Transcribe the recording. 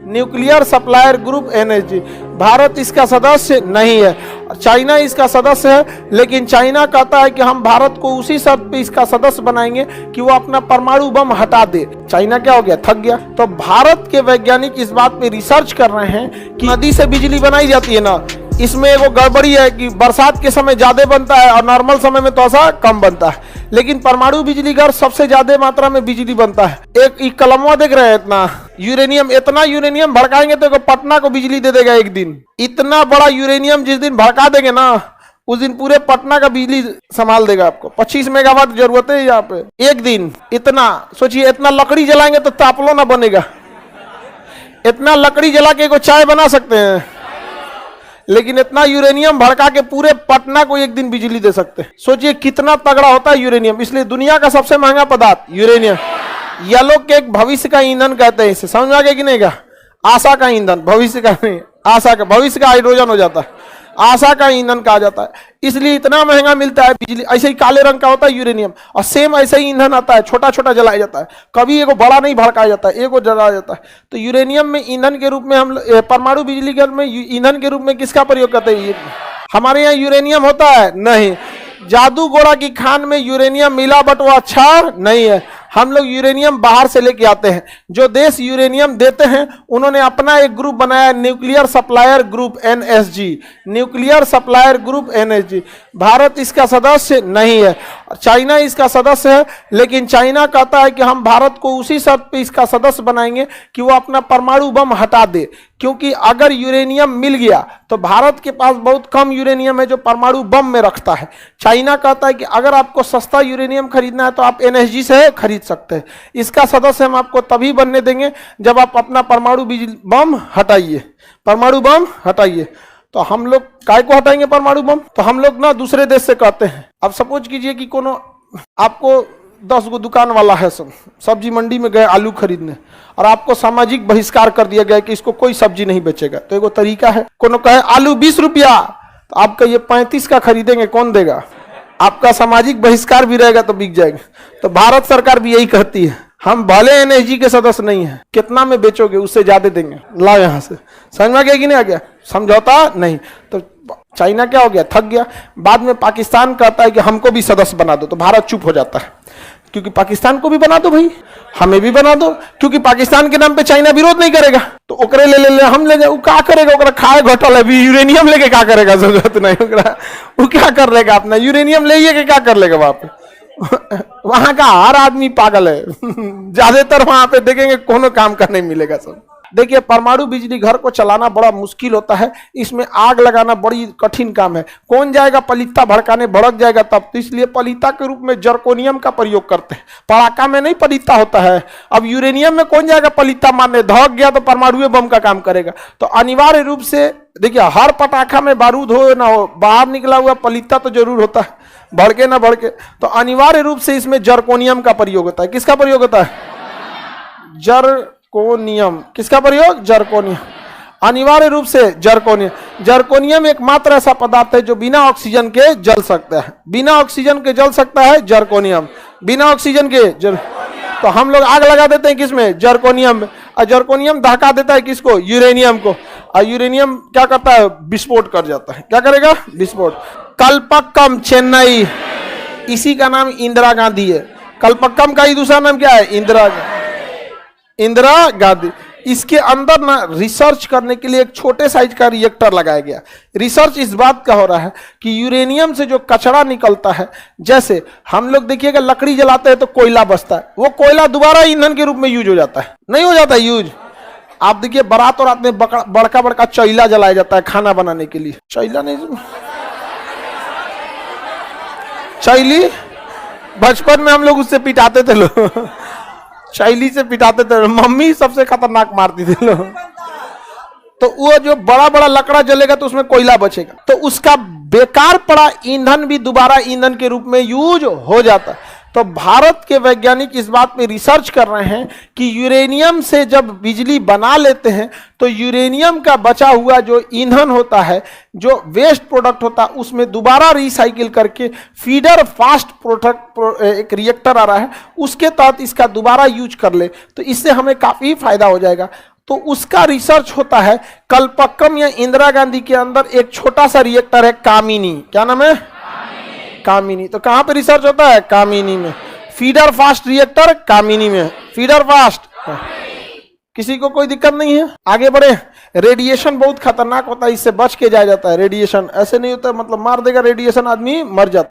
Nuclear supplier group NSG. Bharat इसका सदस्य नहीं है, चाइना इसका सदस्य है, लेकिन चाइना कहता है कि हम भारत को उसी शर्त पे इसका सदस्य बनाएंगे कि वो अपना परमाणु बम हटा दे। चाइना क्या हो गया, थक गया। तो भारत के वैज्ञानिक इस बात पे रिसर्च कर रहे हैं कि नदी से बिजली बनाई जाती है ना, इसमें वो गड़बड़ी है कि बरसात के समय ज्यादा बनता है और नॉर्मल समय में तो ऐसा कम बनता है, लेकिन परमाणु बिजली घर सबसे ज्यादा मात्रा में बिजली बनता है। एक कलमवा देख रहे हैं, इतना यूरेनियम भड़काएंगे तो पटना को बिजली दे देगा एक दिन। इतना बड़ा यूरेनियम जिस दिन भड़का देंगे ना, उस दिन पूरे पटना का बिजली संभाल देगा आपको। 25 मेगावाट जरूरत है यहाँ पे एक दिन। इतना सोचिए, इतना लकड़ी जलाएंगे तो तापलो ना बनेगा। इतना लकड़ी जला के चाय बना सकते हैं, लेकिन इतना यूरेनियम भड़का के पूरे पटना को एक दिन बिजली दे सकते हैं। सोचिए कितना तगड़ा होता है यूरेनियम। इसलिए दुनिया का सबसे महंगा पदार्थ यूरेनियम। येलो केक भविष्य का ईंधन कहते हैं इसे, समझ में आ गया कि नहीं? का आशा का ईंधन, भविष्य का नहीं, आशा का। भविष्य का हाइड्रोजन हो जाता है, आशा का ईंधन कहा जाता है। इसलिए इतना महंगा मिलता है बिजली। ऐसे ही काले रंग का होता है यूरेनियम, और सेम ऐसे ही ईंधन आता है, छोटा छोटा जलाया जाता है। कभी एगो बड़ा नहीं भड़काया जाता है, एगो जलाया जाता है। तो यूरेनियम में ईंधन के रूप में हम परमाणु बिजली घर में ईंधन के रूप में किसका प्रयोग करते हैं? हमारे यहाँ यूरेनियम होता है नहीं। जादू गोड़ा की खान में यूरेनियम मिला, बट वो अच्छा नहीं है। हम लोग यूरेनियम बाहर से लेके आते हैं। जो देश यूरेनियम देते हैं उन्होंने अपना एक ग्रुप बनाया, nuclear supplier group NSG. Nuclear supplier group NSG. Bharat इसका सदस्य नहीं है, चाइना इसका सदस्य है, लेकिन चाइना कहता है कि हम भारत को उसी शर्त पे इसका सदस्य बनाएंगे कि वो अपना परमाणु बम हटा दे। क्योंकि अगर यूरेनियम मिल गया तो भारत के पास बहुत कम यूरेनियम है जो परमाणु बम में रखता है। चाइना कहता है कि अगर आपको सस्ता यूरेनियम खरीदना है तो आप एनएसजी से खरीद सकते हैं। इसका सदस्य हम आपको तभी बनने देंगे जब आप अपना परमाणु बम हटाइए, परमाणु बम हटाइए। तो हम लोग काय को हटाएंगे परमाणु बम? तो हम लोग ना दूसरे देश से कहते हैं। अब सपोज कीजिए कि कोनो आपको 10 गो दुकान वाला है, सब्जी मंडी में गए आलू खरीदने, और आपको सामाजिक बहिष्कार कर दिया गया कि इसको कोई सब्जी नहीं बेचेगा। तो एगो तरीका है, कोनो कहे आलू 20 रुपया, तो आप कहिए 35 का खरीदेंगे, कौन देगा? आपका सामाजिक बहिष्कार भी रहेगा तो बिक जाएगा। तो भारत सरकार भी यही कहती है, हम भले एनएसजी के सदस्य नहीं है, कितना में बेचोगे उससे ज्यादा देंगे, लाओ यहाँ से। समझ में गया कि नहीं आ गया? समझौता नहीं। तो चाइना क्या हो गया, थक गया। बाद में पाकिस्तान कहता है कि हमको भी सदस्य बना दो, तो भारत चुप हो जाता है, क्योंकि पाकिस्तान को भी बना दो भाई, हमें भी बना दो, क्योंकि पाकिस्तान के नाम पे चाइना विरोध नहीं करेगा। तो ओकरे ले हम ले जाए, वो क्या करेगा? ओकरा खाए घटल है, भी यूरेनियम लेके क्या करेगा? जरूरत नहीं ओकरा, वो क्या कर लेगा? अपना यूरेनियम ले के क्या कर लेगा वहां पे? वहां का हर आदमी पागल है। ज्यादातर वहां पे देखेंगे कोनो काम का नहीं मिलेगा सब। देखिए, परमाणु बिजली घर को चलाना बड़ा मुश्किल होता है, इसमें आग लगाना बड़ी कठिन काम है। कौन जाएगा पलीता भड़काने, भड़क जाएगा तब। तो इसलिए पलीता के रूप में जर्कोनियम का प्रयोग करते हैं। पटाखा में नहीं पलीता होता है। अब यूरेनियम में कौन जाएगा पलीता मारने? धक गया तो परमाणु बम का काम करेगा। तो अनिवार्य रूप से देखिए, हर पटाखा में बारूद हो ना हो, बाहर निकला हुआ पलीता तो जरूर होता है, भड़के ना भड़के। तो अनिवार्य रूप से इसमें जर्कोनियम का प्रयोग होता है। किसका प्रयोग होता है? जर्कोनियम। किसका प्रयोग? जर्कोनियम। अनिवार्य रूप से जर्कोनियम। जर्कोनियम एकमात्र ऐसा पदार्थ है जो बिना ऑक्सीजन के जल सकता है। बिना ऑक्सीजन के जल सकता है जर्कोनियम। बिना ऑक्सीजन के तो हम लोग आग लगा देते हैं किसमें? जर्कोनियम में। और जर्कोनियम दहका देता है किसको? यूरेनियम को। और यूरेनियम क्या करता है? विस्फोट कर जाता है। क्या करेगा? विस्फोट। कल्पक्कम चेन्नई, इसी का नाम इंदिरा गांधी है। कल्पक्कम का ही दूसरा नाम क्या है? इंदिरा गांधी। इसके अंदर ना रिसर्च करने के लिए एक छोटे साइज का रिएक्टर लगाया गया। रिसर्च इस बात का हो रहा है कि यूरेनियम से जो कचरा निकलता है, जैसे हम लोग देखिएगा लकड़ी जलाते हैं तो कोयला बचता है, वो कोयला दोबारा ईंधन के रूप में यूज हो जाता है, नहीं हो जाता यूज। आप देखिए बारात और रात में बड़का बड़का चैला जलाया जाता है खाना बनाने के लिए। चैला नहीं, चैली बचपन में हम लोग उससे पिटाते थे लोग, शैली से पिटाते थे, मम्मी सबसे खतरनाक मारती थी लोग। तो वो जो बड़ा बड़ा लकड़ा जलेगा तो उसमें कोयला बचेगा, तो उसका बेकार पड़ा ईंधन भी दोबारा ईंधन के रूप में यूज हो जाता है। तो भारत के वैज्ञानिक इस बात पे रिसर्च कर रहे हैं कि यूरेनियम से जब बिजली बना लेते हैं तो यूरेनियम का बचा हुआ जो ईंधन होता है, जो वेस्ट प्रोडक्ट होता है, उसमें दोबारा रिसाइकिल करके फीडर फास्ट प्रोडक्ट एक रिएक्टर आ रहा है, उसके तहत इसका दोबारा यूज कर ले, तो इससे हमें काफ़ी फायदा हो जाएगा। तो उसका रिसर्च होता है कल्पक्कम या इंदिरा गांधी के अंदर एक छोटा सा रिएक्टर है कामिनी। क्या नाम है? कामिनी। तो कहां पे रिसर्च होता है? कामिनी में। फीडर फास्ट रिएक्टर कामिनी में। फीडर फास्ट, किसी को कोई दिक्कत नहीं है? आगे बढ़े। रेडिएशन बहुत खतरनाक होता है, इससे बच के जाया जाता है। रेडिएशन ऐसे नहीं होता मतलब मार देगा रेडिएशन, आदमी मर जाता।